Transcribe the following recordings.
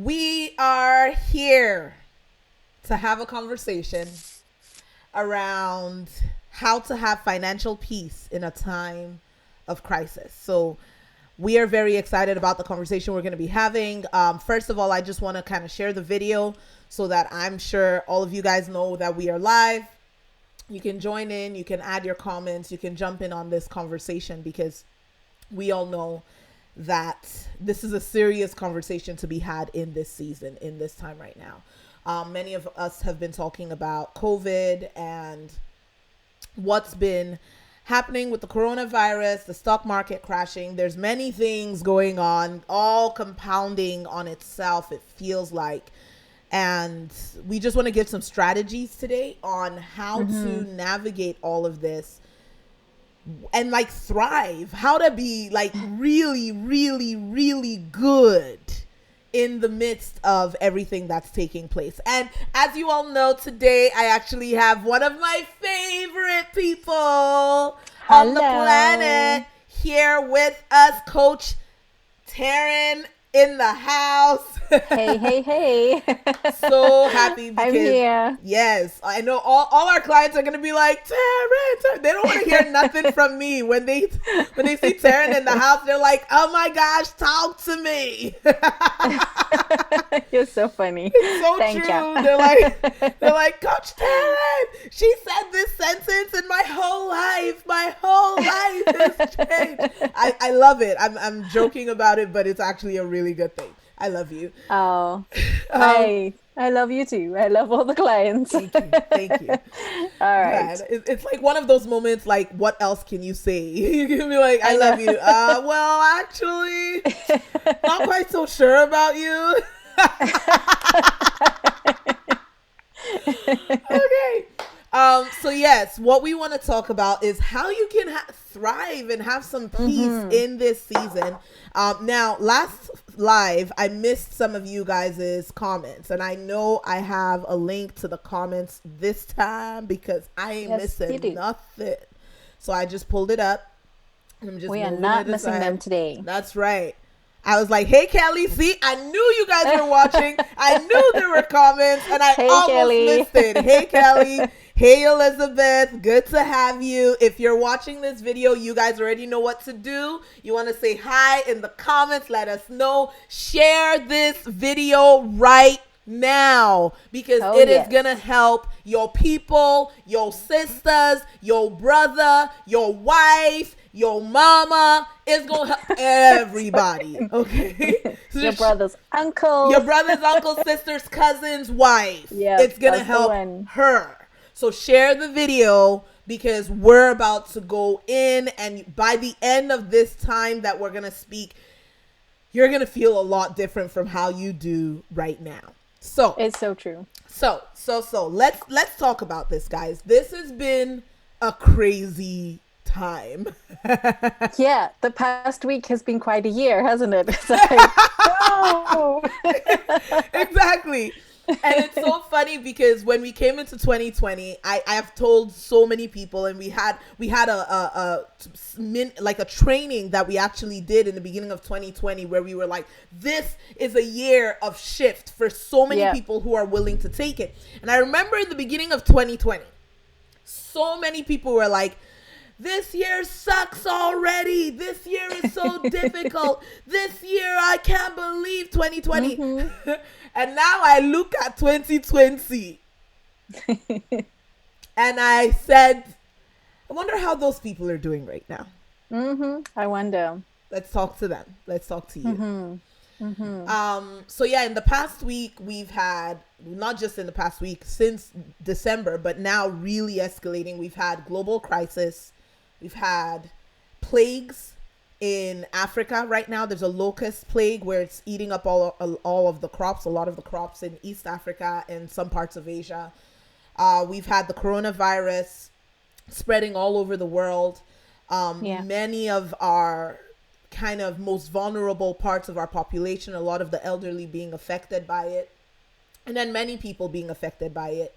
We are here to have a conversation around how to have financial peace in a time of crisis. So we are very excited about the conversation we're going to be having. First of all, I just want to kind of share the video so that I'm sure all of you guys know that we are live. You can join in, you can add your comments, you can jump in on this conversation because we all know that this is a serious conversation to be had in this season, in this time right now. Many of us have been talking about COVID and what's been happening with the coronavirus, the stock market crashing. There's many things going on, all compounding on itself, it feels like. And we just want to give some strategies today on how to navigate all of this and like thrive, how to be like really, really, really good in the midst of everything that's taking place. And as you all know, today I actually have one of my favorite people on the planet here with us, Coach Taryn in the house. Hey. So happy because I'm here. Yes, I know all our clients are gonna be like, Taryn. They don't want to hear nothing from me when they see Taryn in the house. They're like, oh my gosh, talk to me. You're so funny. It's so Thank true. you. They're like, Coach Taryn, she said this sentence and my whole life has changed. I love it. I'm joking about it, but it's actually a really good thing. I love you. Oh, I love you too. I love all the clients. Thank you. All right. God, it's like one of those moments, like, what else can you say? You can be like, I love you. Well, actually, not quite so sure about you. Okay. So yes, what we want to talk about is how you can thrive and have some peace in this season. Now, last live, I missed some of you guys' comments, and I know I have a link to the comments this time because I ain't missing nothing. So I just pulled it up. We are not missing them today. That's right. I was like, hey, Kelly, see, I knew you guys were watching. I knew there were comments, and I almost missed it. Hey, Kelly. Hey, Elizabeth. Good to have you. If you're watching this video, you guys already know what to do. You want to say hi in the comments. Let us know. Share this video right now because it is going to help your people, your sisters, your brother, your wife, your mama. Is going to help everybody, okay? So your brother's uncle. Your brother's uncle, sister's cousin's wife. Yeah, it's going to help her. So share the video because we're about to go in, and by the end of this time that we're going to speak, you're going to feel a lot different from how you do right now. So it's so true. So let's talk about this, guys. This has been a crazy time. Yeah, the past week has been quite a year, hasn't it? It's like, oh. Exactly. And it's so funny because when we came into 2020, I've told so many people, and we had a training that we actually did in the beginning of 2020 where we were like, this is a year of shift for so many people who are willing to take it. And I remember in the beginning of 2020, so many people were like, this year sucks already. This year is so difficult. This year, I can't believe 2020. And now I look at 2020 and I said, I wonder how those people are doing right now. I wonder. Let's talk to them. Let's talk to you. So yeah, in the past week, we've had, not just in the past week, since December, but now really escalating. We've had global crisis. We've had plagues in Africa right now. There's a locust plague where it's eating up all of the crops, a lot of the crops in East Africa and some parts of Asia. We've had the coronavirus spreading all over the world. Many of our kind of most vulnerable parts of our population, a lot of the elderly being affected by it, and then many people being affected by it.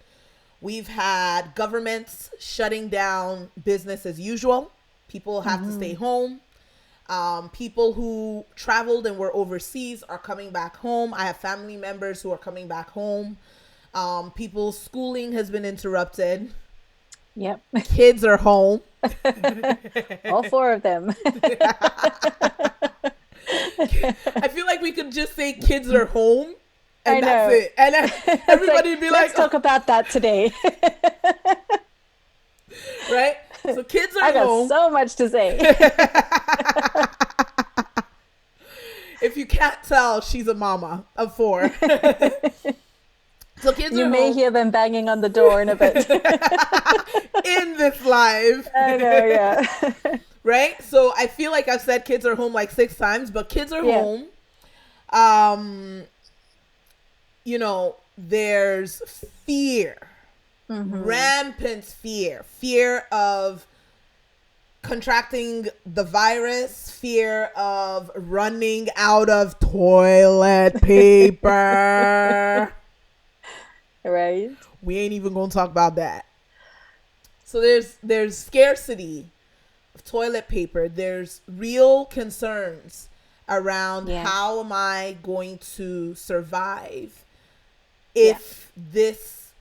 We've had governments shutting down business as usual. People have to stay home. People who traveled and were overseas are coming back home. I have family members who are coming back home. People's schooling has been interrupted. Yep. Kids are home. All four of them. I feel like we could just say kids are home and I that's know. it. And everybody would be like, let's talk about that today. right? So kids are I got home. so much to say. If you can't tell, she's a mama of 4. So kids You are may home. hear them banging on the door in a bit. In this live. I know, yeah. Right? So I feel like I've said kids are home like 6 times, but kids are Yeah. home. You know, there's fear. Rampant fear of contracting the virus, fear of running out of toilet paper. Right. We ain't even gonna talk about that. So there's scarcity of toilet paper. There's real concerns around how am I going to survive if this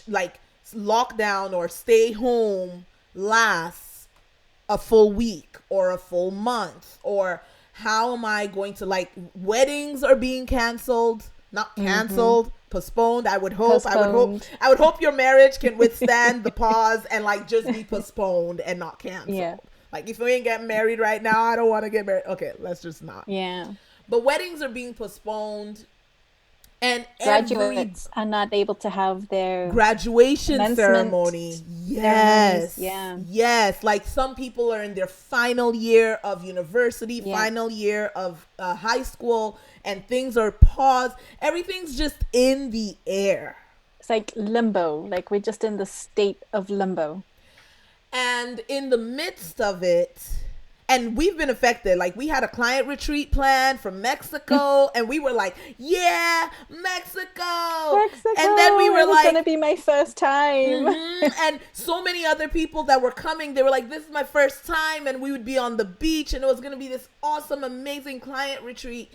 like lockdown or stay home lasts a full week or a full month, or how am I going to, like, weddings are being canceled, not canceled, postponed. I would hope your marriage can withstand the pause and like just be postponed and not canceled. Yeah. Like, if we ain't getting married right now, I don't want to get married. Okay, let's just not. Yeah. But weddings are being postponed. And Graduates are not able to have their graduation ceremony. Yes. Yeah. Yes. Like, some people are in their final year of university, final year of high school, and things are paused. Everything's just in the air. It's like limbo. Like, we're just in the state of limbo. And in the midst of it, and we've been affected. Like, we had a client retreat planned from Mexico, and we were like, yeah, Mexico. And then we were it was like, gonna be my first time. And so many other people that were coming, they were like, this is my first time, and we would be on the beach, and it was going to be this awesome, amazing client retreat.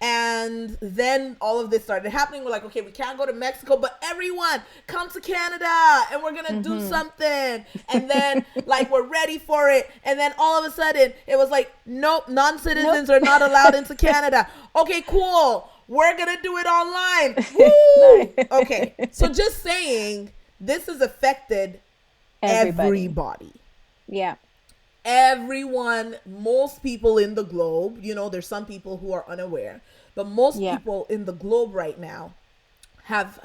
And then all of this started happening. We're like, okay, we can't go to Mexico, but everyone come to Canada and we're going to do something. And then, like, we're ready for it. And then all of a sudden it was like, nope, non-citizens are not allowed into Canada. Okay, cool. We're going to do it online. Woo! Okay. So just saying, this has affected everybody. Yeah. Everyone, most people in the globe, you know, there's some people who are unaware, but most people in the globe right now have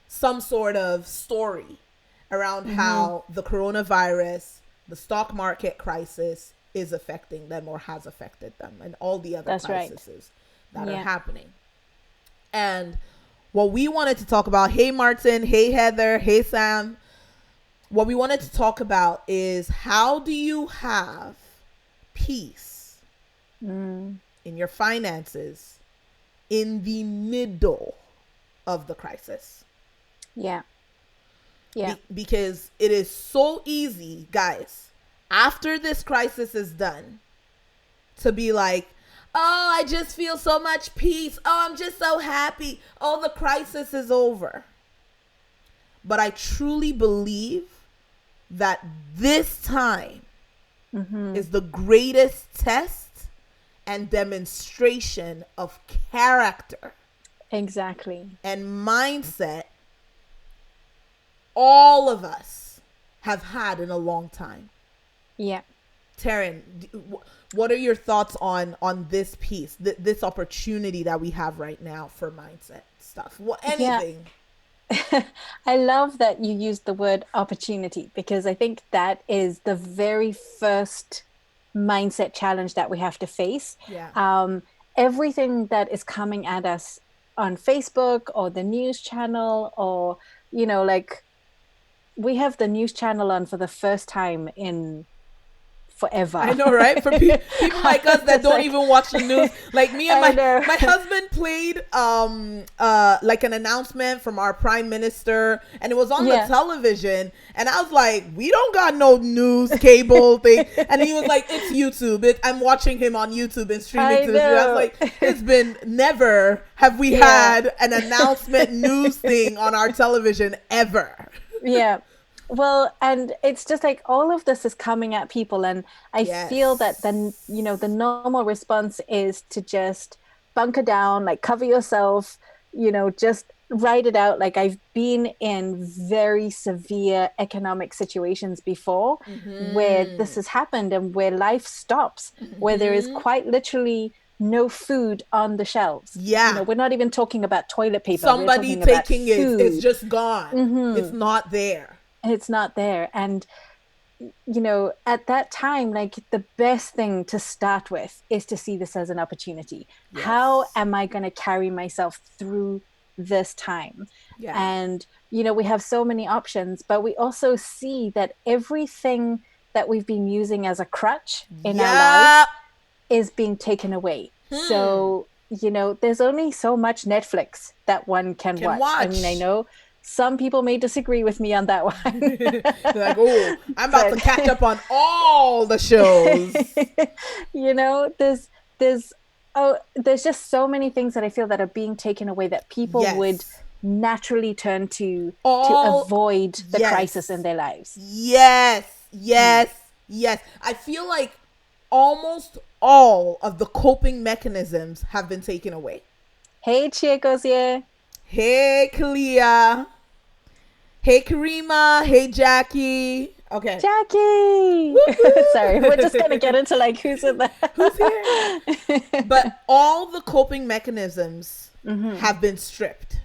some sort of story around how the coronavirus, the stock market crisis is affecting them or has affected them, and all the other crises that are happening. And what we wanted to talk about, hey Martin, hey Heather, hey Sam, what we wanted to talk about is, how do you have peace in your finances in the middle of the crisis? Yeah. Yeah. Because it is so easy, guys, after this crisis is done, to be like, oh, I just feel so much peace. Oh, I'm just so happy. Oh, the crisis is over. But I truly believe that this time is the greatest test and demonstration of character. Exactly. And mindset all of us have had in a long time. Yeah. Taryn, what are your thoughts on this piece, this opportunity that we have right now for mindset stuff? Anything? Yeah. I love that you used the word opportunity, because I think that is the very first mindset challenge that we have to face. Yeah. Everything that is coming at us on Facebook or the news channel, or, you know, like, we have the news channel on for the first time in forever. I know, right? For people like us that don't even watch the news, like me and my husband played like an announcement from our prime minister, and it was on the television, and I was like, we don't got no news cable thing, and he was like, it's YouTube. I'm watching him on YouTube and streaming to the I was like, it's been never have we had an announcement news thing on our television ever. Yeah. Well, and it's just like all of this is coming at people, and I feel that then, the normal response is to just bunker down, like cover yourself, just write it out. Like I've been in very severe economic situations before where this has happened and where life stops, where there is quite literally no food on the shelves. Yeah. We're not even talking about toilet paper. Somebody taking it. It's just gone. It's not there. It's not there. And, at that time, like the best thing to start with is to see this as an opportunity. Yes. How am I going to carry myself through this time? Yeah. And, we have so many options, but we also see that everything that we've been using as a crutch in our lives is being taken away. So, there's only so much Netflix that one can watch. I mean, I know some people may disagree with me on that one. They're like, oh, I'm about to catch up on all the shows. There's just so many things that I feel that are being taken away that people would naturally turn to avoid the crisis in their lives. Yes. I feel like almost all of the coping mechanisms have been taken away. Hey, chicos, Hey, Kalia. Hey, Karima. Hey, Jackie. Okay. Jackie. Sorry, we're just going to get into like who's in the... Who's here? But all the coping mechanisms have been stripped.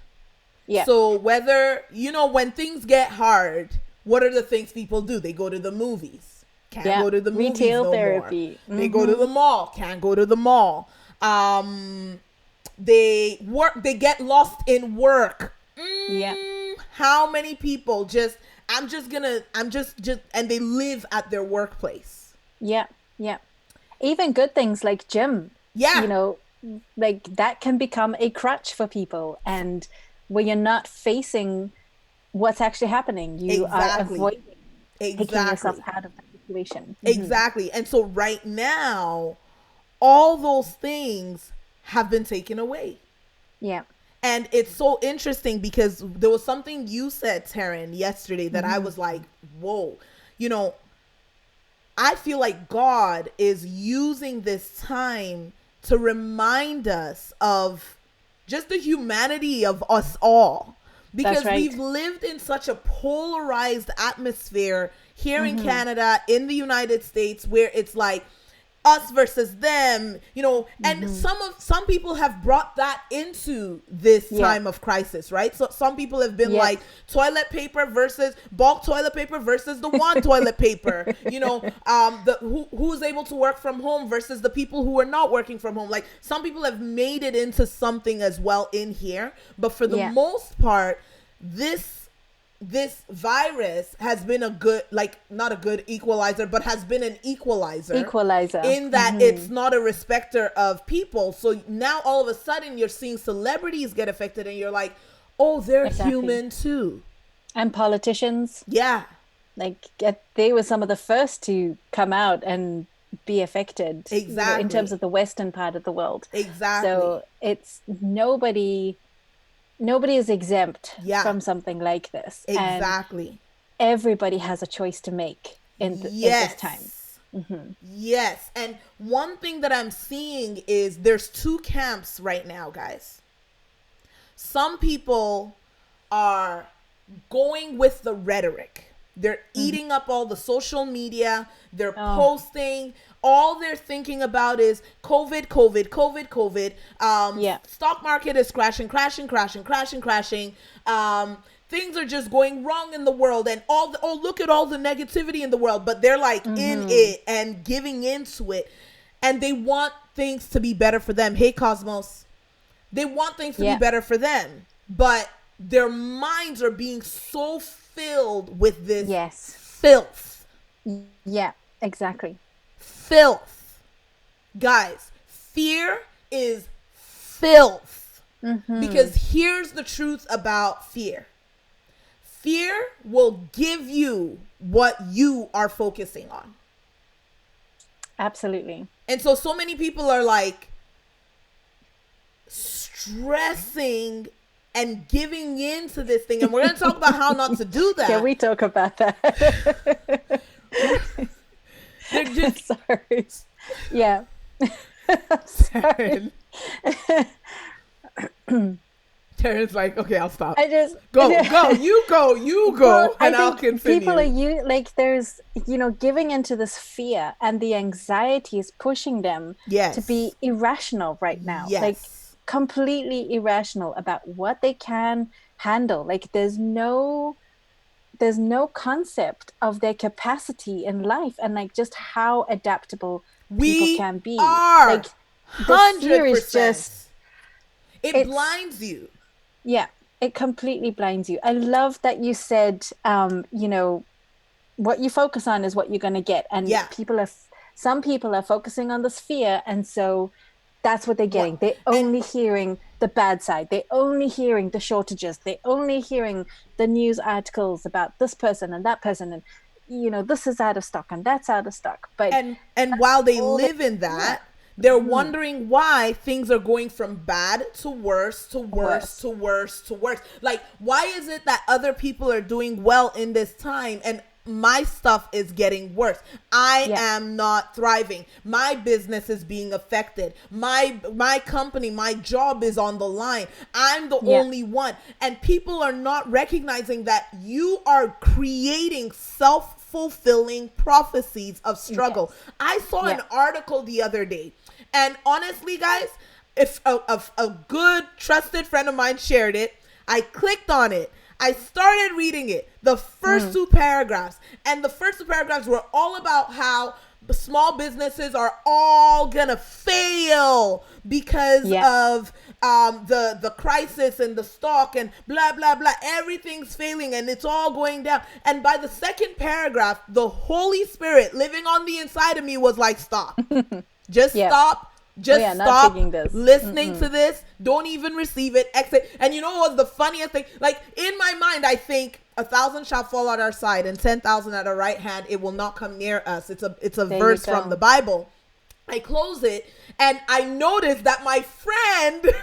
Yeah. So whether, when things get hard, what are the things people do? They go to the movies. Can't go to the movies Retail therapy. More. They go to the mall. Can't go to the mall. They get lost in work. Yeah. How many people and they live at their workplace. Yeah. Even good things like gym. Yeah. Like that can become a crutch for people, and where you're not facing what's actually happening. You are avoiding taking yourself out of that situation. Exactly. And so right now, all those things have been taken away. Yeah. And it's so interesting because there was something you said, Taryn, yesterday that I was like, whoa, I feel like God is using this time to remind us of just the humanity of us all. Because we've lived in such a polarized atmosphere here in Canada, in the United States, where it's like us versus them, and some people have brought that into this time of crisis, right? So some people have been like toilet paper versus bulk toilet paper versus the one toilet paper, who's able to work from home versus the people who are not working from home. Like some people have made it into something as well in here, but for the most part, this virus has been not a good equalizer, but has been an equalizer in that it's not a respecter of people. So now all of a sudden you're seeing celebrities get affected and you're like, oh, they're human too. And politicians. Yeah. Like they were some of the first to come out and be affected. Exactly. In terms of the Western part of the world. Exactly. So it's nobody is exempt from something like this. Exactly. And everybody has a choice to make in this time. Yes. And one thing that I'm seeing is there's two camps right now, guys. Some people are going with the rhetoric. They're eating up all the social media. They're posting. All they're thinking about is COVID. Stock market is crashing. Things are just going wrong in the world, and look at all the negativity in the world. But they're like in it and giving into it, and they want things to be better for them. Hey, Cosmos, they want things to be better for them, but their minds are being so filled with this filth. Yeah, exactly. Filth. Guys, fear is filth. Because here's the truth about fear. Fear will give you what you are focusing on. Absolutely. And so many people are like stressing and giving in to this thing. And we're going to talk about how not to do that. Can we talk about that? Sorry. Yeah. Sorry. Terrence's like, okay, I'll stop. Go, you go, well, and I'll continue. People are there's, giving into this fear, and the anxiety is pushing them to be irrational right now. Yes. Like completely irrational about what they can handle. Like there's no concept of their capacity in life and like just how adaptable people can be. Like 100%. Fear is just, it blinds you. Yeah, it completely blinds you. I love that you said, what you focus on is what you're going to get. And some people are focusing on this fear. And so that's what they're getting. They're only hearing the bad side. They're only hearing the shortages. They're only hearing the news articles about this person and that person. And, this is out of stock and that's out of stock. But and while they live in that, they're wondering why things are going from bad to worse to worse to worse to worse. Like, why is it that other people are doing well in this time and my stuff is getting worse? I am not thriving. My business is being affected. My company, my job is on the line. I'm the only one. And people are not recognizing that you are creating self-fulfilling prophecies of struggle. Yes. I saw an article the other day. And honestly, guys, if a good trusted friend of mine shared it, I clicked on it. I started reading it, the first two paragraphs. And the first two paragraphs were all about how small businesses are all gonna fail because of the crisis and the stock and blah, blah, blah. Everything's failing and it's all going down. And by the second paragraph, the Holy Spirit living on the inside of me was like, stop. Just stop. Just stop listening to this. Don't even receive it. Exit. And you know what was the funniest thing? Like, in my mind, I think 1,000 shall fall at our side and 10,000 at our right hand. It will not come near us. It's a verse from the Bible. I close it and I noticed that my friend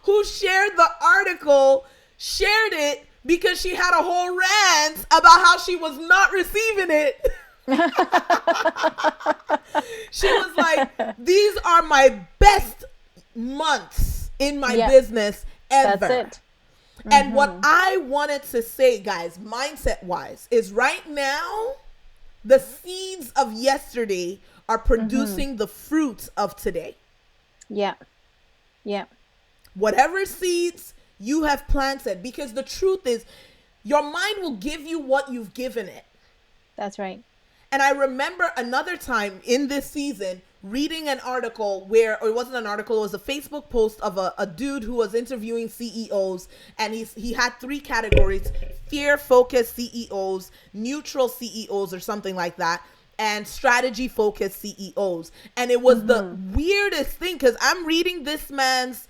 who shared the article shared it because she had a whole rant about how she was not receiving it. She was like, these are my best months in my business ever. That's it. And what I wanted to say, guys, mindset wise, is right now the seeds of yesterday are producing the fruits of today. Yeah. Whatever seeds you have planted, because the truth is your mind will give you what you've given it. That's right. And I remember another time in this season reading an article or it wasn't an article, it was a Facebook post of a dude who was interviewing CEOs, and he had 3 categories: fear-focused CEOs, neutral CEOs or something like that, and strategy-focused CEOs. And it was the weirdest thing because I'm reading this man's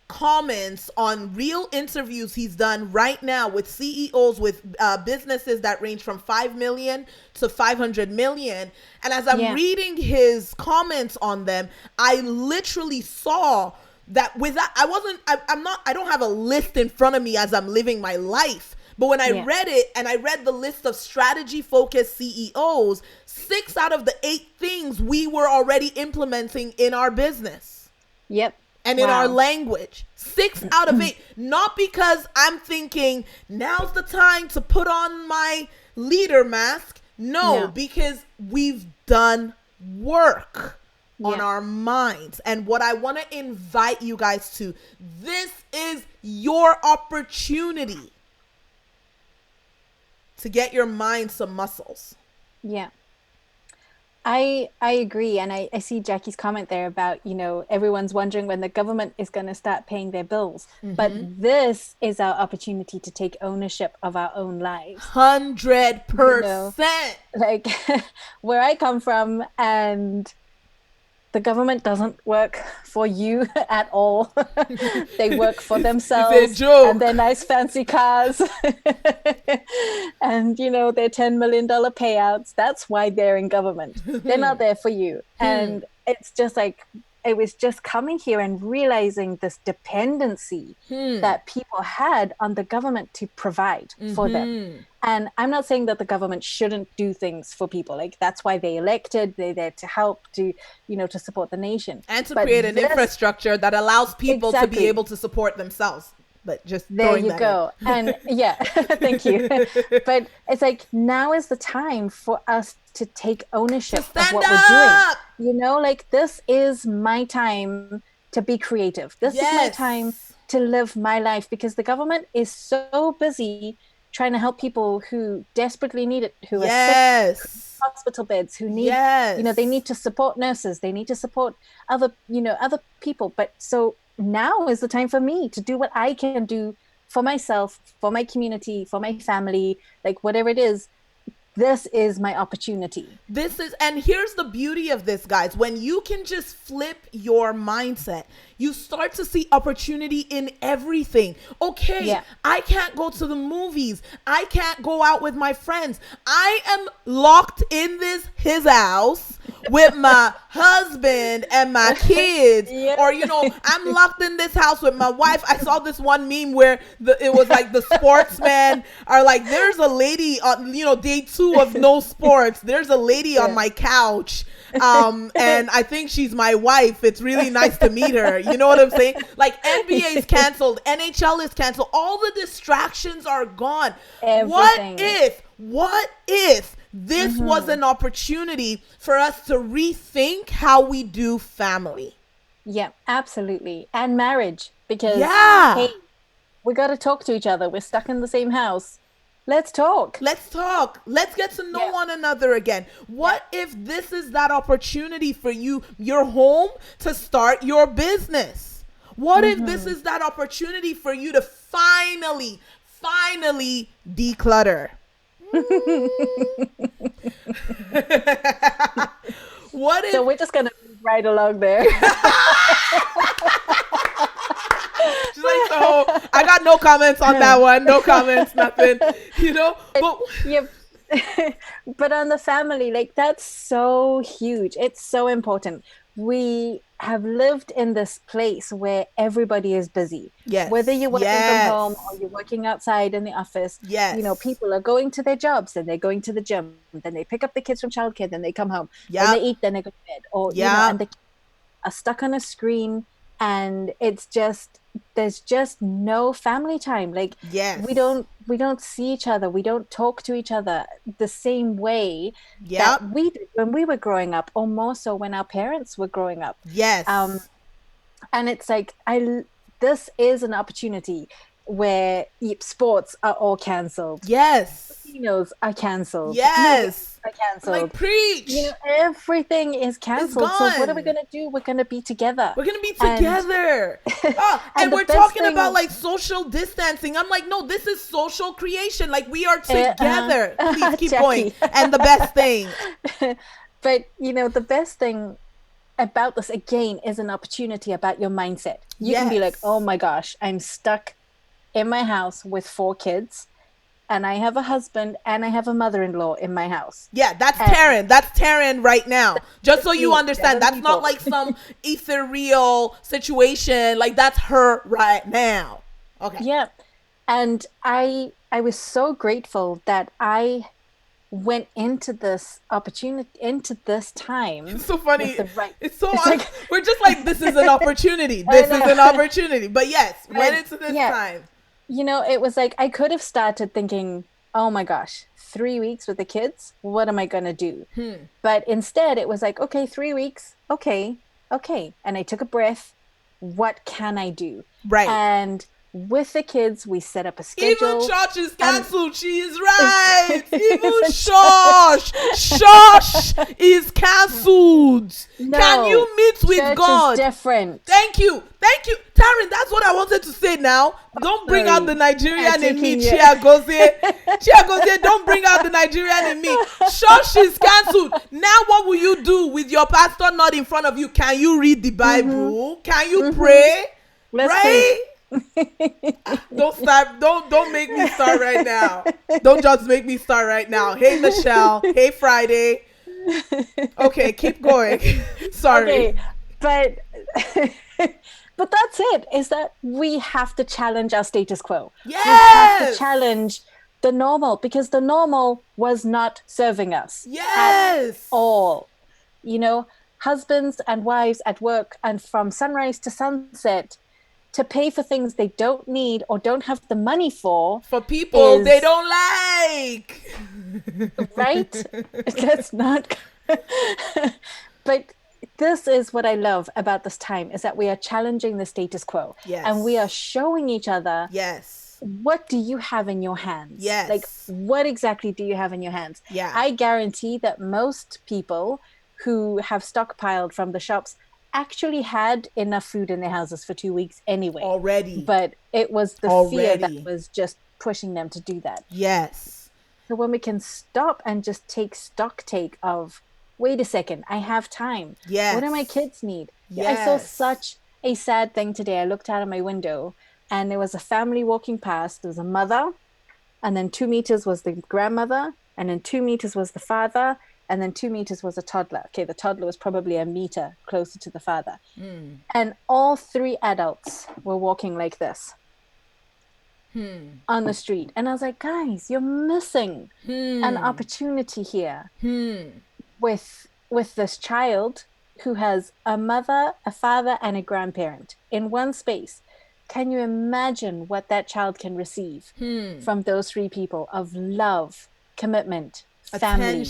comments on real interviews he's done right now with CEOs with businesses that range from 5 million to 500 million. And as I'm reading his comments on them, I literally saw that I don't have a list in front of me as I'm living my life. But when I read it and I read the list of strategy focused CEOs, 6 out of the 8 things we were already implementing in our business. Yep. And in our language. 6 out of 8. Not because I'm thinking now's the time to put on my leader mask. No, because we've done work on our minds. And what I want to invite you guys to, this is your opportunity to get your mind some muscles. Yeah. I agree. And I see Jackie's comment there about, everyone's wondering when the government is going to start paying their bills. But this is our opportunity to take ownership of our own lives. 100%. Like where I come from, and the government doesn't work for you at all. They work for themselves it's a joke. and their nice fancy cars and their $10 million payouts. That's why they're in government. They're not there for you. And it's just like, it was just coming here and realizing this dependency that people had on the government to provide for them. And I'm not saying that the government shouldn't do things for people. Like, that's why they elected. They're there to help, to support the nation. And to create an infrastructure that allows people to be able to support themselves. But just there you go. And yeah, thank you. But it's like, now is the time for us to take ownership of what we're doing. Like, this is my time to be creative. This is my time to live my life, because the government is so busy trying to help people who desperately need it, who are sick, hospital beds, who need, they need to support nurses, they need to support other people. But so now is the time for me to do what I can do for myself, for my community, for my family, like whatever it is. This is my opportunity. And here's the beauty of this, guys. When you can just flip your mindset, you start to see opportunity in everything. Okay, I can't go to the movies. I can't go out with my friends. I am locked in his house with my husband and my kids. Or, I'm locked in this house with my wife. I saw this one meme where it was like the sportsmen are like, there's a lady on, day 2 of no sports. There's a lady on my couch. And I think she's my wife. It's really nice to meet her. You know what I'm saying? Like, NBA is canceled. NHL is canceled. All the distractions are gone. Everything. What if this was an opportunity for us to rethink how we do family? Yeah, absolutely. And marriage. Because, hey, we got to talk to each other. We're stuck in the same house. Let's talk. Let's get to know one another again. What if this is that opportunity for you, your home, to start your business? What if this is that opportunity for you to finally declutter? What if... So we're just going to move right along there. She's like, so I got no comments on that one. No comments, nothing. But but on the family, like, that's so huge. It's so important. We have lived in this place where everybody is busy. Yes. Whether you're working from home or you're working outside in the office. Yes. People are going to their jobs, then they're going to the gym, then they pick up the kids from childcare, then they come home, then they eat, then they go to bed, or and they are stuck on a screen, and there's just no family time. Like, we don't see each other, we don't talk to each other the same way that we did when we were growing up, or more so when our parents were growing up. And it's like, this is an opportunity where sports are all cancelled. Casinos are cancelled. Yes. Are cancelled. Like, preach. Everything is cancelled. So what are we going to do? We're going to be together. We're going to be together. And we're talking about like social distancing. I'm like, no, this is social creation. Like, we are together. Please keep going. And the best thing. But, the best thing about this, again, is an opportunity about your mindset. You can be like, oh my gosh, I'm stuck in my house with 4 kids, and I have a husband, and I have a mother-in-law in my house. That's Taryn. That's Taryn right now. Just so you understand, that's not like some ethereal situation. Like, that's her right now. Okay. Yeah. And I was so grateful that I went into this opportunity, into this time. It's so funny. It's so like, we're just like, this is an opportunity. This is an opportunity. But went into this time. It was like, I could have started thinking, oh my gosh, 3 weeks with the kids, what am I going to do? But instead it was like, okay, 3 weeks. Okay. And I took a breath. What can I do? Right. And with the kids. We set up a Even schedule. church is And cancelled. She is right. Even even church is cancelled. Can no, you meet with church is God? different. Thank you. Taryn, that's what I wanted to say now. Don't bring out Sorry, the I'm Nigerian in me, taking you. Chia Gozie, don't bring out the Nigerian in me. Church is cancelled. Now what will you do with your pastor not in front of you? Can you read the Bible? Can you pray? Let's pray. Right? Don't start. Don't make me start right now. Don't just make me start right now. Hey Michelle. Hey Friday. Okay, keep going. Sorry. Okay, but but that's it. Is that we have to challenge our status quo. We have to Yes. challenge the normal, because the normal was not serving us at Yes. all. You know, husbands and wives at work and from sunrise to sunset to pay for things they don't need or don't have the money for people is they don't like. right. That's not. But this is what I love about this time, is that we are challenging the status quo. Yes. And we are showing each other, Yes. what do you have in your hands? Yes. Like, what exactly do you have in your hands? Yeah. I guarantee that most people who have stockpiled from the shops actually had enough food in their houses for 2 weeks anyway. Already. But it was the fear that was just pushing them to do that. Yes. So when we can stop and just take stock of, wait a second, I have time. Yes. What do my kids need? Yes. I saw such a sad thing today. I looked out of my window and there was a family walking past. There was a mother, and then 2 meters was the grandmother, and then 2 meters was the father, and then 2 meters was a toddler. Okay, the toddler was probably a meter closer to the father. And all 3 adults were walking like this on the street. And I was like, guys, you're missing an opportunity here with this child who has a mother, a father, and a grandparent in one space. Can you imagine what that child can receive from those 3 people of love, commitment, family,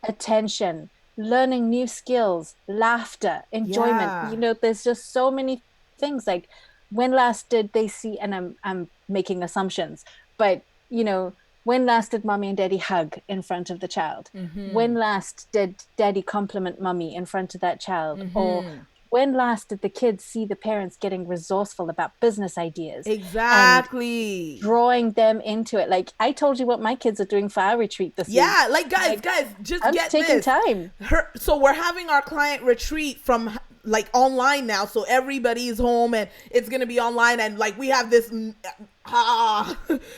attention, learning new skills, laughter, enjoyment? Yeah. You know, there's just so many things. Like, when last did they see, and I'm making assumptions, but you know, when last did mommy and daddy hug in front of the child? When last did daddy compliment mommy in front of that child? Or when last did the kids see the parents getting resourceful about business ideas? Exactly. Drawing them into it. Like, I told you what my kids are doing for our retreat this week. Yeah, like guys, just I'm get taking this. time. So we're having our client retreat from like online now, so everybody is home and it's gonna be online, and like we have this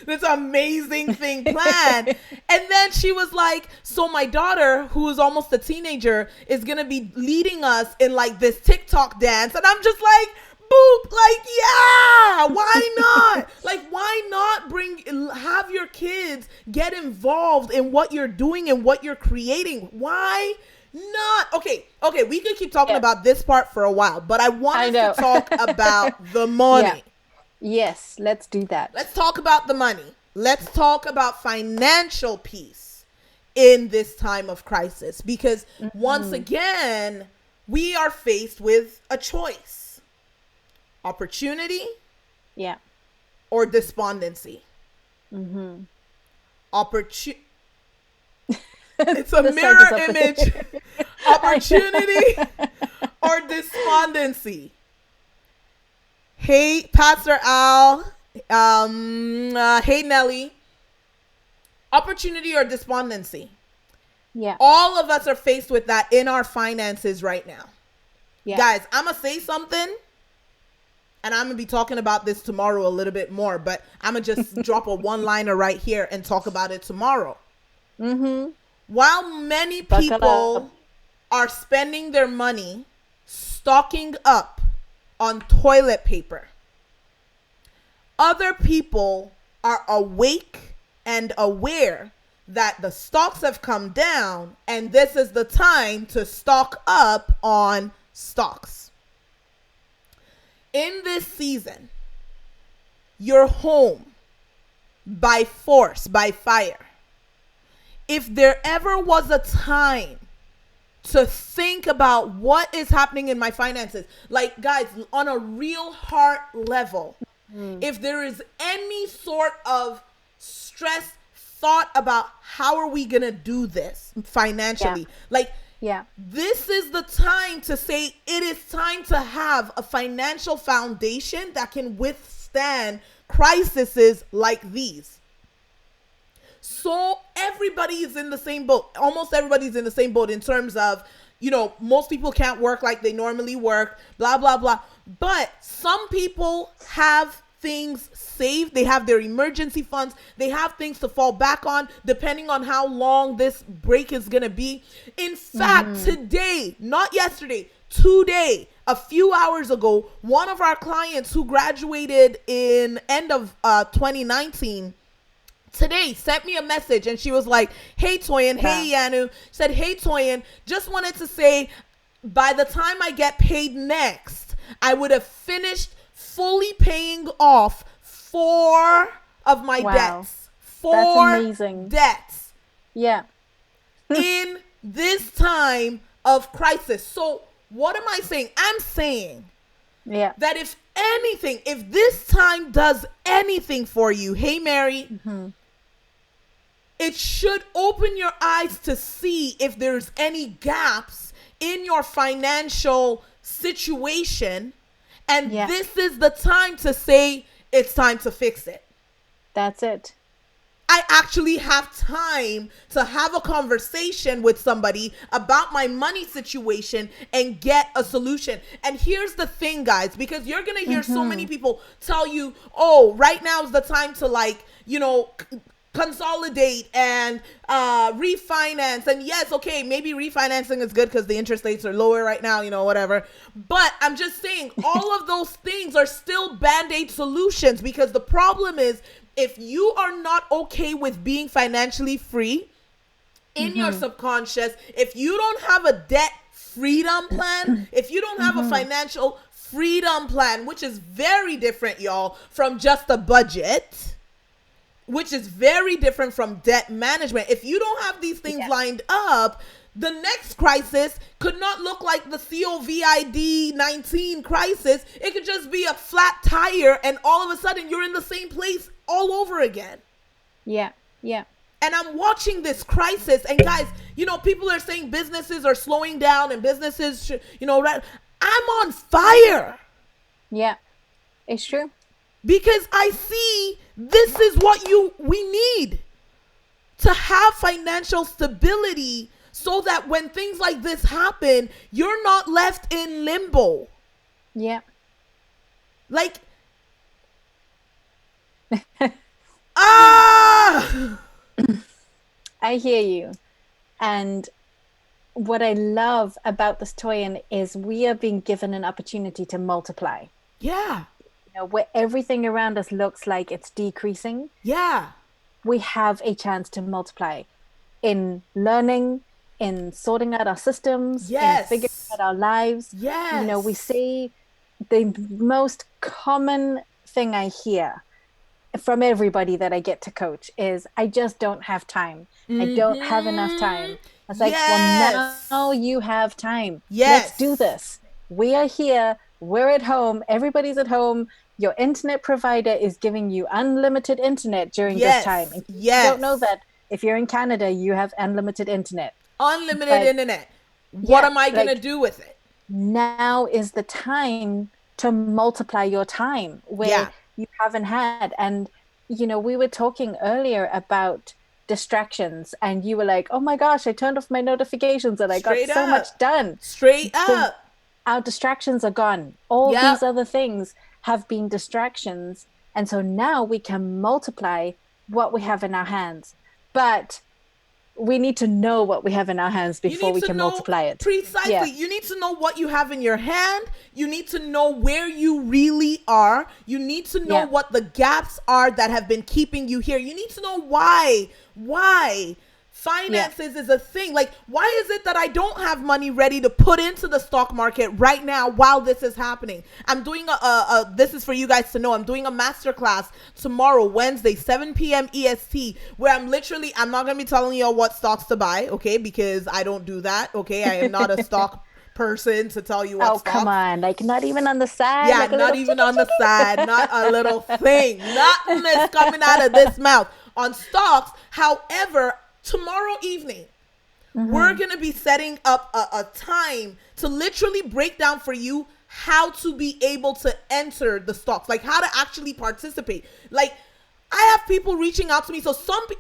this amazing thing planned. And then she was like, so my daughter, who is almost a teenager, is gonna be leading us in like this TikTok dance, and I'm just like, boop, like, yeah, why not? Like, why not have your kids get involved in what you're doing and what you're creating? Why not? Okay, we could keep talking about this part for a while, but I want us to talk about the money. Yeah. Yes, let's do that. Let's talk about the money. Let's talk about financial peace in this time of crisis, because once again, we are faced with a choice: opportunity, or despondency. It's a mirror image. Opportunity or despondency. Hey, Pastor Al. Hey, Nelly. Opportunity or despondency. Yeah. All of us are faced with that in our finances right now. Yeah. Guys, I'm going to say something, and I'm going to be talking about this tomorrow a little bit more, but I'm going to just drop a one-liner right here and talk about it tomorrow. While many people are spending their money stocking up on toilet paper, other people are awake and aware that the stocks have come down, and this is the time to stock up on stocks. In this season, your home, by force, by fire. If there ever was a time to think about what is happening in my finances, like, guys, on a real heart level, if there is any sort of stress thought about how are we going to do this financially, like, this is the time to say it is time to have a financial foundation that can withstand crises like these. So everybody is in the same boat. Almost everybody's in the same boat in terms of, most people can't work like they normally work, blah, blah, blah. But some people have things saved. They have their emergency funds. They have things to fall back on depending on how long this break is going to be. In fact, today, not yesterday, today, a few hours ago, one of our clients who graduated in end of 2019 today sent me a message, and she was like, hey Toyin, hey Yanu, said, hey Toyin, just wanted to say by the time I get paid next, I would have finished fully paying off 4 of my debts. 4 debts. Yeah. In this time of crisis. So what am I saying? I'm saying that if anything, if this time does anything for you, hey Mary, it should open your eyes to see if there's any gaps in your financial situation. And this is the time to say it's time to fix it. That's it. I actually have time to have a conversation with somebody about my money situation and get a solution. And here's the thing, guys, because you're going to hear so many people tell you, oh, right now is the time to consolidate and refinance. And yes, okay, maybe refinancing is good because the interest rates are lower right now, whatever. But I'm just saying all of those things are still Band-Aid solutions, because the problem is, if you are not okay with being financially free in your subconscious, if you don't have a debt freedom plan, if you don't have a financial freedom plan, which is very different, y'all, from just a budget, which is very different from debt management. If you don't have these things lined up, the next crisis could not look like the COVID-19 crisis. It could just be a flat tire, and all of a sudden you're in the same place all over again. Yeah. And I'm watching this crisis, and guys, people are saying businesses are slowing down and businesses, I'm on fire. Yeah, it's true. Because I see this is what we need to have financial stability, so that when things like this happen, you're not left in limbo. Yeah. Like, I hear you. And what I love about this Toyin is we are being given an opportunity to multiply. Yeah. Where everything around us looks like it's decreasing. Yeah. We have a chance to multiply in learning, in sorting out our systems, in figuring out our lives. Yes. We say the most common thing I hear from everybody that I get to coach is, I just don't have time. I don't have enough time. I was like, well, now you have time. Let's do this. We are here. We're at home. Everybody's at home. Your internet provider is giving you unlimited internet during this time. If you don't know that, if you're in Canada, you have unlimited internet. Unlimited internet. What am I going to do with it? Now is the time to multiply your time where you haven't had. And, we were talking earlier about distractions, and you were like, oh my gosh, I turned off my notifications and I got so much done. Straight up. Our distractions are gone. All these other things have been distractions. And so now we can multiply what we have in our hands. But we need to know what we have in our hands before we can multiply it. Precisely. Yeah. You need to know what you have in your hand. You need to know where you really are. You need to know what the gaps are that have been keeping you here. You need to know why finances is a thing. Like, why is it that I don't have money ready to put into the stock market right now while this is happening? I'm doing this is for you guys to know, I'm doing a masterclass tomorrow, Wednesday, 7 p.m. EST, where I'm not going to be telling you all what stocks to buy, okay? Because I don't do that, okay? I am not a stock person to tell you what Oh, stocks. come on. Like, not even on the side. Yeah, like not even on the side, not a little thing. Nothing is coming out of this mouth on stocks. However, tomorrow evening, we're going to be setting up a time to literally break down for you how to be able to enter the stocks, like how to actually participate. Like, I have people reaching out to me. So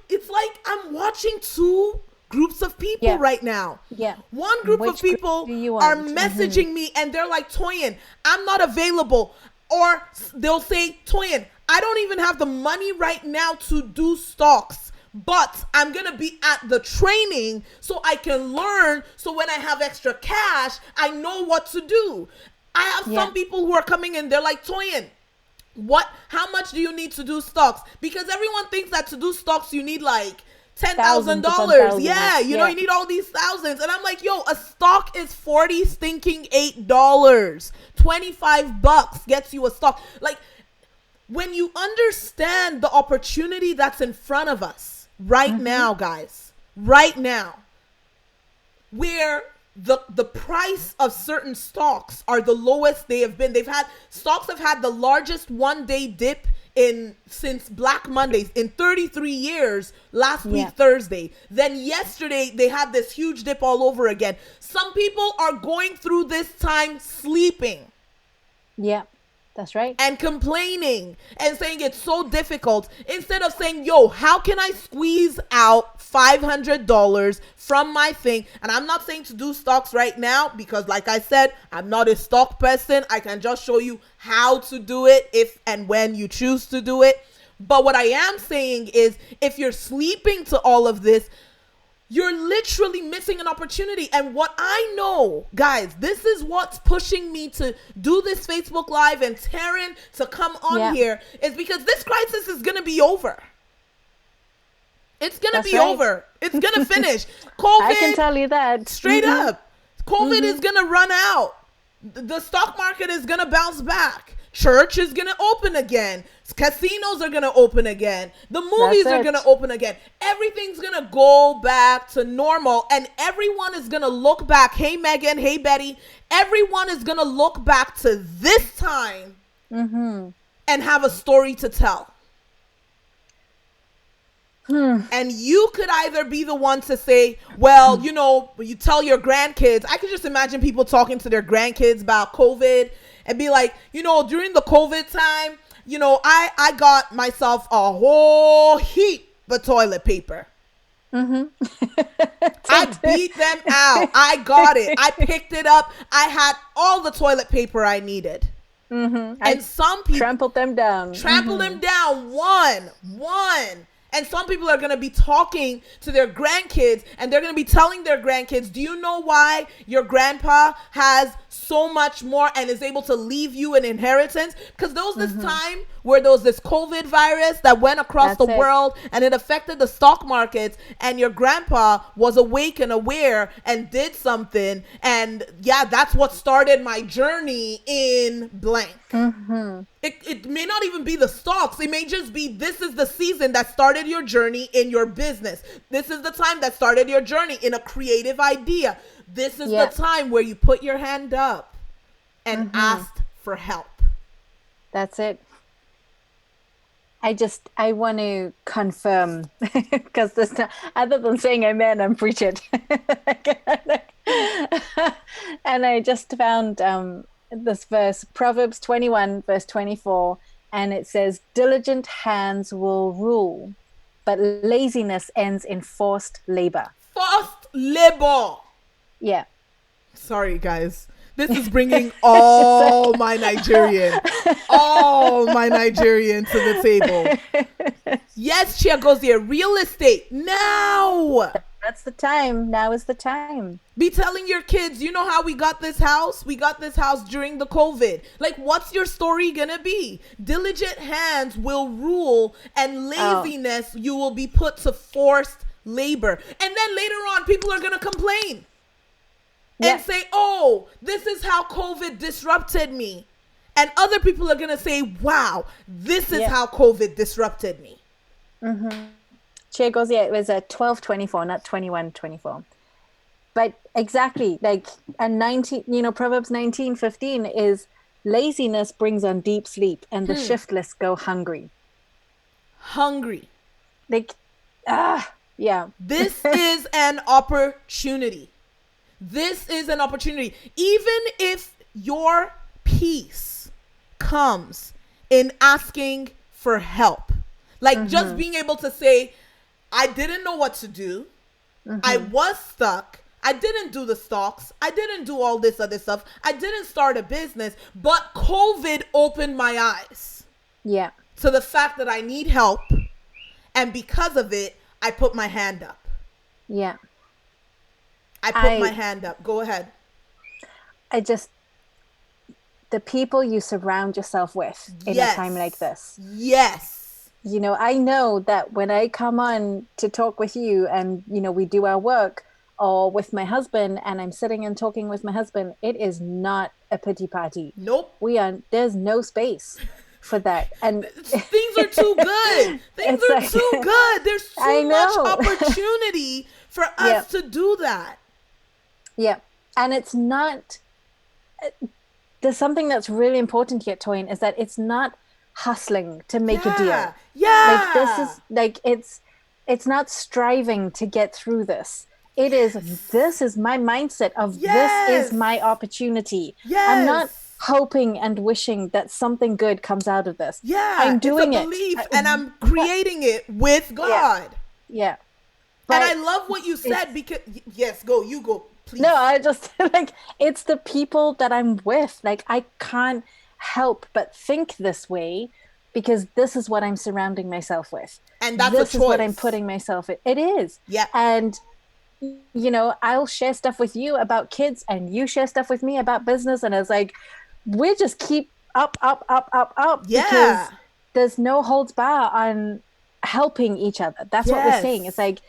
it's like I'm watching two groups of people right now. Yeah. One group of people are messaging me and they're like, Toyin, I'm not available. Or they'll say, Toyin, I don't even have the money right now to do stocks, but I'm going to be at the training so I can learn. So when I have extra cash, I know what to do. I have some people who are coming in. They're like, Toyin, how much do you need to do stocks? Because everyone thinks that to do stocks, you need like $10,000. Yeah, you know, you need all these thousands. And I'm like, yo, a stock is $48. $25 gets you a stock. Like, when you understand the opportunity that's in front of us right now, guys, right now, where the price of certain stocks are the lowest they have been. Stocks have had the largest one-day dip since Black Mondays in 33 years last week Thursday. Then yesterday they had this huge dip all over again. Some people are going through this time sleeping. Yeah. That's right. And complaining and saying it's so difficult instead of saying, yo, how can I squeeze out $500 from my thing? And I'm not saying to do stocks right now because, like I said, I'm not a stock person. I can just show you how to do it if and when you choose to do it. But what I am saying is, if you're sleeping to all of this, you're literally missing an opportunity. And what I know, guys, this is what's pushing me to do this Facebook Live and Taryn to come on here, is because this crisis is going to be over. It's going to be over. It's going to finish. COVID, I can tell you that. Straight up. COVID is going to run out. The stock market is going to bounce back. Church is going to open again. Casinos are going to open again. The movies are going to open again. Everything's going to go back to normal. And everyone is going to look back. Hey, Megan. Hey, Betty. Everyone is going to look back to this time and have a story to tell. And you could either be the one to say, well, you know, you tell your grandkids. I could just imagine people talking to their grandkids about COVID and be like, you know, during the COVID time, you know, I got myself a whole heap of toilet paper. I beat them out. I got it. I picked it up. I had all the toilet paper I needed. And some people trampled them down. One. And some people are going to be talking to their grandkids and they're going to be telling their grandkids, do you know why your grandpa has so much more and is able to leave you an inheritance? Because there was this time where there was this COVID virus that went across the world and it affected the stock markets, and your grandpa was awake and aware and did something. And yeah, that's what started my journey in blank. It may not even be the stocks. It may just be, this is the season that started your journey in your business. This is the time that started your journey in a creative idea. This is the time where you put your hand up and asked for help. That's it. I want to confirm, because this time, other than saying amen, I'm preaching. And I just found this verse, Proverbs 21, verse 24, and it says, diligent hands will rule, but laziness ends in forced labor. Forced labor. Yeah. Sorry, guys. This is bringing all my Nigerian to the table. Yes, Chia goes there. Real estate. Now. That's the time. Now is the time. Be telling your kids, you know how we got this house? We got this house during the COVID. Like, what's your story gonna be? Diligent hands will rule, and laziness, you will be put to forced labor. And then later on, people are gonna complain. And say, oh, this is how COVID disrupted me. And other people are going to say, wow, this is how COVID disrupted me. Chia goes, it was a 12:24, not 21:24. But exactly, like, and 19, Proverbs 19:15 is laziness brings on deep sleep and the shiftless go hungry. Hungry. Like, yeah. This is an opportunity. This is an opportunity. Even if your peace comes in asking for help, like just being able to say, I didn't know what to do. I was stuck. I didn't do the stocks. I didn't do all this other stuff. I didn't start a business, but COVID opened my eyes Yeah. to the fact that I need help. And because of it, I put my hand up. Yeah. I put my hand up. Go ahead. I just, the people you surround yourself with in a time like this. Yes. I know that when I come on to talk with you and, we do our work, or with my husband and I'm sitting and talking with my husband, it is not a pity party. Nope. There's no space for that. And things are too good. Things are too good. There's too much opportunity for us to do that. Yeah. And it's not, there's something that's really important here, Toyin, is that it's not hustling to make a deal. Yeah. Like, this is like, it's not striving to get through this. It is, this is my mindset of this is my opportunity. I'm not hoping and wishing that something good comes out of this. I'm doing it's a belief, and I'm creating it with God. Yeah. And I love what you said because, you go, please. No, I just, like, it's the people that I'm with. Like, I can't help but think this way because this is what I'm surrounding myself with. And that's this a choice. is what I'm putting myself in. It is. Yeah. And I'll share stuff with you about kids and you share stuff with me about business. And it's like, we just keep up. Yeah. Because there's no holds bar on helping each other. That's what we're saying. It's like,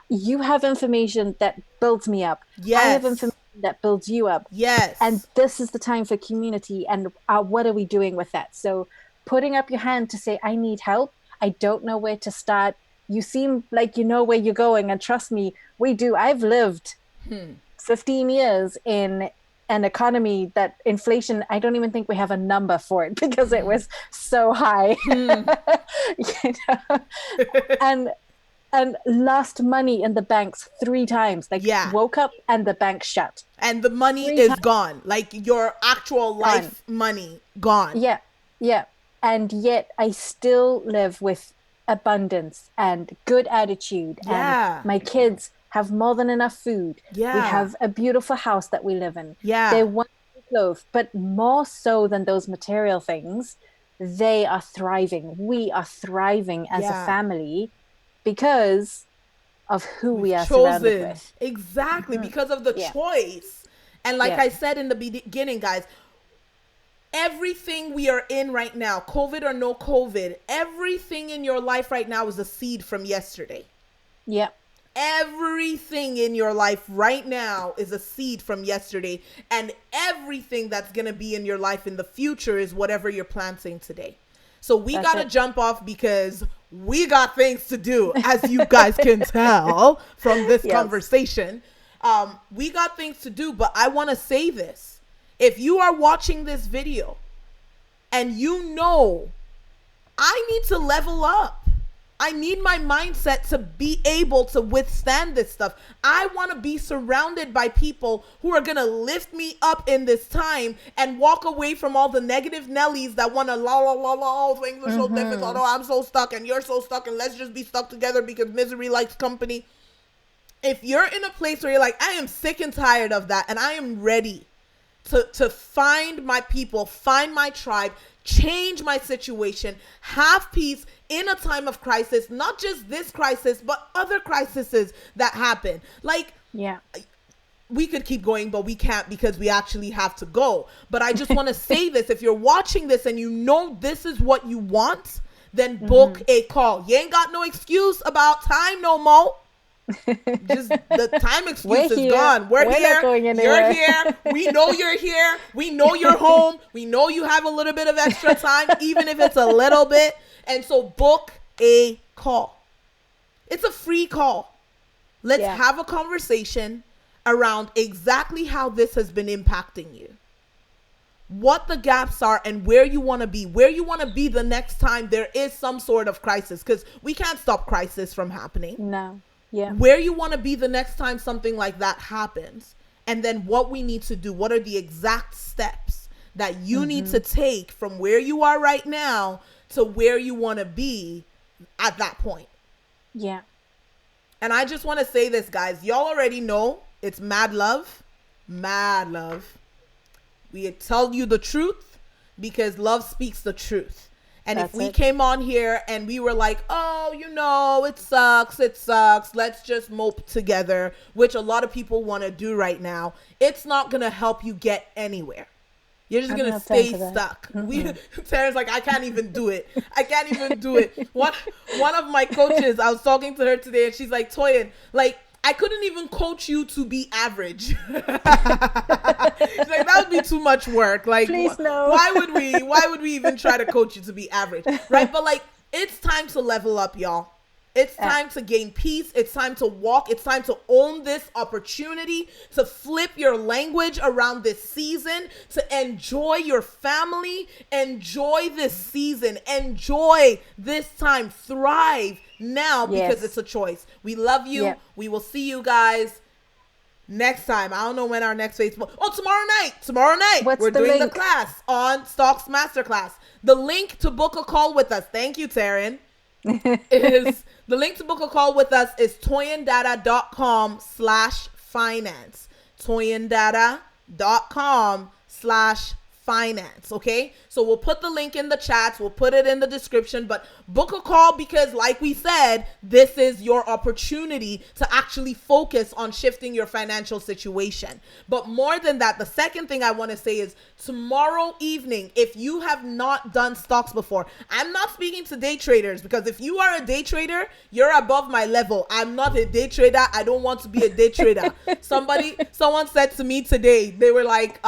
you have information that builds me up. Yes. I have information that builds you up. Yes. And this is the time for community. And what are we doing with that? So putting up your hand to say, I need help. I don't know where to start. You seem like you know where you're going. And trust me, we do. I've lived 15 years in an economy that inflation, I don't even think we have a number for it because it was so high. And lost money in the banks 3 times. Like, woke up and the bank shut. And the money is gone. Like, your actual life money gone. Yeah. Yeah. And yet I still live with abundance and good attitude. And my kids have more than enough food. Yeah. We have a beautiful house that we live in. Yeah. They want clothes, but more so than those material things, they are thriving. We are thriving as a family because of who we are surrounded with. Exactly. Because of the choice. And like I said in the beginning, guys, everything we are in right now, COVID or no COVID, everything in your life right now is a seed from yesterday. Yeah. Everything in your life right now is a seed from yesterday. And everything that's going to be in your life in the future is whatever you're planting today. So we got to jump off because we got things to do, as you guys can tell from this conversation. We got things to do, but I want to say this. If you are watching this video and I need to level up. I need my mindset to be able to withstand this stuff. I want to be surrounded by people who are going to lift me up in this time and walk away from all the negative Nellies that want to things are so difficult. Oh, I'm so stuck and you're so stuck and let's just be stuck together because misery likes company. If you're in a place where you're like, I am sick and tired of that and I am ready to find my people, find my tribe, change my situation, have peace in a time of crisis, not just this crisis, but other crises that happen. Like, we could keep going, but we can't because we actually have to go. But I just want to say this. If you're watching this and you know this is what you want, then book a call. You ain't got no excuse about time no more. Just the time excuse is gone. We're here. You're here. We know you're here. We know you're home. We know you have a little bit of extra time, even if it's a little bit. And so book a call. It's a free call. Let's have a conversation around exactly how this has been impacting you, what the gaps are, and where you want to be, the next time there is some sort of crisis, because we can't stop crisis from happening. No. Yeah. Where you want to be the next time something like that happens, and then what we need to do. What are the exact steps that you need to take from where you are right now to where you want to be at that point? Yeah. And I just want to say this, guys. Y'all already know it's mad love. Mad love. We tell you the truth because love speaks the truth. And if we came on here and we were like, oh, it sucks, let's just mope together, which a lot of people want to do right now, it's not going to help you get anywhere. You're just going to stay stuck. Sarah's like, I can't even do it. One of my coaches, I was talking to her today, and she's like, Toyin, like, I couldn't even coach you to be average. She's like, that would be too much work. Like, please no. Why would we even try to coach you to be average? Right? But like, it's time to level up, y'all. It's time to gain peace. It's time to walk. It's time to own this opportunity, to flip your language around this season, to enjoy your family, enjoy this season, enjoy this time, thrive now, because it's a choice. We love you. Yeah. We will see you guys next time. I don't know when our next Facebook. Oh, tomorrow night. We're doing the class on Stocks Masterclass. The link to book a call with us. Thank you, Taryn. The link to book a call with us is toyindata.com/finance. toyindata.com/finance. Okay, so we'll put the link in the chats, we'll put it in the description, but book a call, because like we said, this is your opportunity to actually focus on shifting your financial situation. But more than that, the second thing I want to say is tomorrow evening, if you have not done stocks before, I'm not speaking to day traders, because if you are a day trader, you're above my level. I'm not a day trader. I don't want to be a day trader. Someone said to me today, they were like,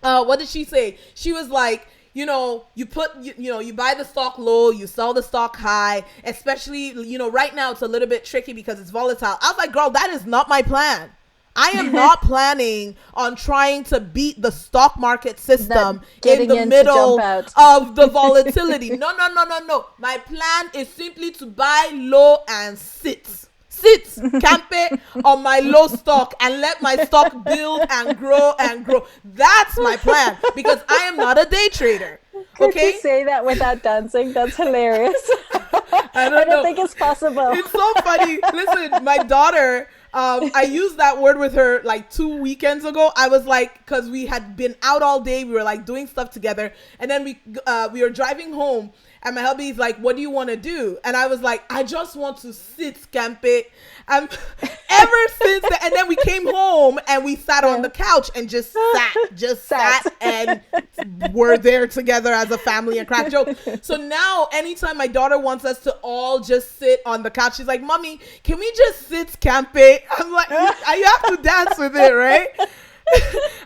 what did she say? She was like, you buy the stock low, you sell the stock high, especially, right now it's a little bit tricky because it's volatile. I was like, girl, that is not my plan. I am not planning on trying to beat the stock market system in the middle of the volatility. No. My plan is simply to buy low and sit campe on my low stock and let my stock build and grow. That's my plan, because I am not a day trader. Could you say that without dancing? That's hilarious. I don't think it's possible. It's so funny. Listen, my daughter, I used that word with her like 2 weekends ago. I was like, because we had been out all day, we were like doing stuff together, and then we were driving home. And my hubby's like, what do you want to do? And I was like, I just want to sit, campe. Ever since that, and then we came home and we sat on the couch and just sat and were there together as a family and crack joke. So now anytime my daughter wants us to all just sit on the couch, she's like, Mommy, can we just sit, campe? I'm like, you have to dance with it, right?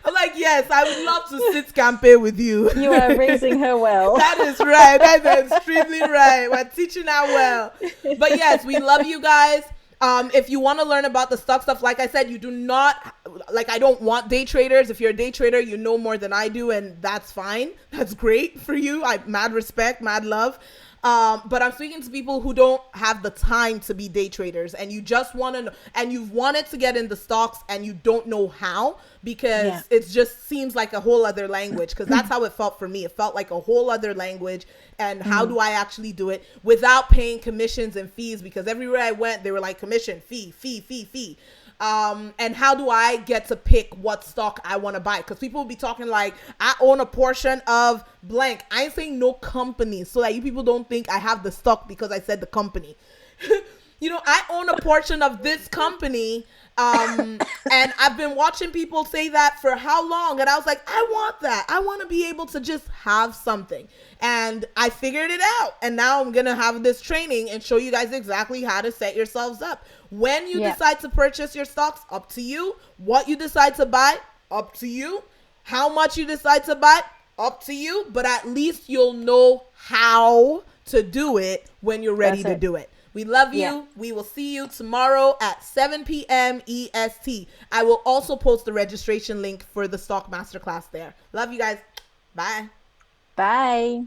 I'm like, yes, I would love to sit campe with you. You are raising her well. That is right. That is extremely right. We're teaching her well. But yes, we love you guys. If you want to learn about the stock stuff, like I said, you do not, like, I don't want day traders. If you're a day trader, you know more than I do, and that's fine. That's great for you. Mad respect, mad love. But I'm speaking to people who don't have the time to be day traders, and you just want to know, and you've wanted to get into stocks and you don't know how, because it just seems like a whole other language, because that's how it felt for me. It felt like a whole other language. And how do I actually do it without paying commissions and fees? Because everywhere I went, they were like, commission, fee. And how do I get to pick what stock I want to buy? Because people will be talking like, I own a portion of blank. I ain't saying no company, so that you people don't think I have the stock because I said the company. I own a portion of this company. And I've been watching people say that for how long? And I was like, I want that. I want to be able to just have something. And I figured it out. And now I'm going to have this training and show you guys exactly how to set yourselves up. When you decide to purchase your stocks, up to you. What you decide to buy, up to you. How much you decide to buy, up to you. But at least you'll know how to do it when you're ready to do it. We love you. Yeah. We will see you tomorrow at 7 p.m. EST. I will also post the registration link for the stock masterclass there. Love you guys. Bye. Bye.